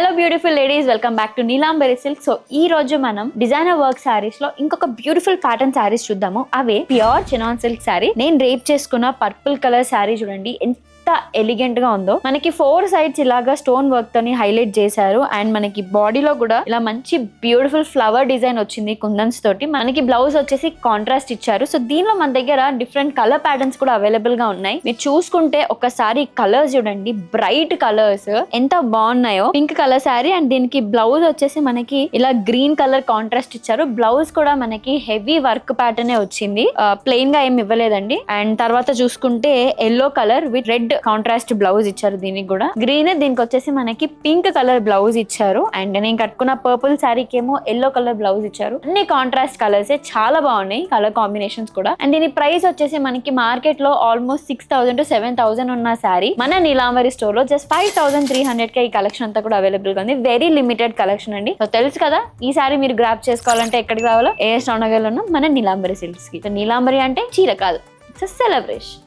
Hello beautiful ladies, welcome back to Neelambari silk. So ఈ రోజు మనం డిజైనర్ వర్క్ సారీస్ లో ఇంకొక బ్యూటిఫుల్ ప్యాటర్న్ సారీస్ చూద్దాము. అవే ప్యూర్ చినాన్ సిల్క్ సారీ. నేను రేప్ చేసుకున్న పర్పుల్ కలర్ సారీ చూడండి ఎంత ఎలిగెంట్ గా ఉందో. మనకి 4 సైడ్స్ ఇలాగా స్టోన్ వర్క్ తోని హైలైట్ చేశారు. అండ్ మనకి బాడీలో కూడా ఇలా మంచి బ్యూటిఫుల్ ఫ్లవర్ డిజైన్ వచ్చింది కుందన్స్ తోటి. మనకి బ్లౌజ్ వచ్చేసి కాంట్రాస్ట్ ఇచ్చారు. సో దీనిలో మన దగ్గర డిఫరెంట్ కలర్ ప్యాటర్న్స్ కూడా అవైలబుల్ గా ఉన్నాయి. మీరు చూసుకుంటే ఒకసారి కలర్స్ చూడండి, బ్రైట్ కలర్స్ ఎంత బాగున్నాయో. పింక్ కలర్ శారీ అండ్ దీనికి బ్లౌజ్ వచ్చేసి మనకి ఇలా గ్రీన్ కలర్ కాంట్రాస్ట్ ఇచ్చారు. బ్లౌజ్ కూడా మనకి హెవీ వర్క్ ప్యాటర్న్ వచ్చింది, ప్లెయిన్ గా ఏం ఇవ్వలేదండి. అండ్ తర్వాత చూసుకుంటే yellow colour with red contrast blouse ఇచ్చారు. దీనికి కూడా గ్రీన్, దీనికి వచ్చేసి మనకి పింక్ కలర్ బ్లౌజ్ ఇచ్చారు. అండ్ నేను కట్టుకున్న పర్పుల్ శారీకి ఏమో ఎల్లో కలర్ బ్లౌజ్ ఇచ్చారు. అన్ని కాంట్రాస్ట్ కలర్స్ చాలా బాగున్నాయి, కలర్ కాంబినేషన్స్ కూడా. అండ్ దీని ప్రైస్ వచ్చేసి మనకి మార్కెట్ లో ఆల్మోస్ట్ 6,000 to 7,000 ఉన్న శారీ మన నీలాంబరి స్టోర్ లో జస్ట్ 5,300 కి ఈ కలెక్షన్ అంతా కూడా అవైలబుల్ గా ఉంది. వెరీ లిమిటెడ్ కలెక్షన్ అండి. సో తెలుసు కదా, ఈ సారీ మీరు గ్రాప్ చేసుకోవాలంటే ఎక్కడికి రావాలో, ఏ స్టోన్ లో ఉన్న మన నీలాంబరి సిల్క్స్ కి. నీలాంబరి అంటే చీర కాదు, ఇట్స్ సెలబ్రేషన్.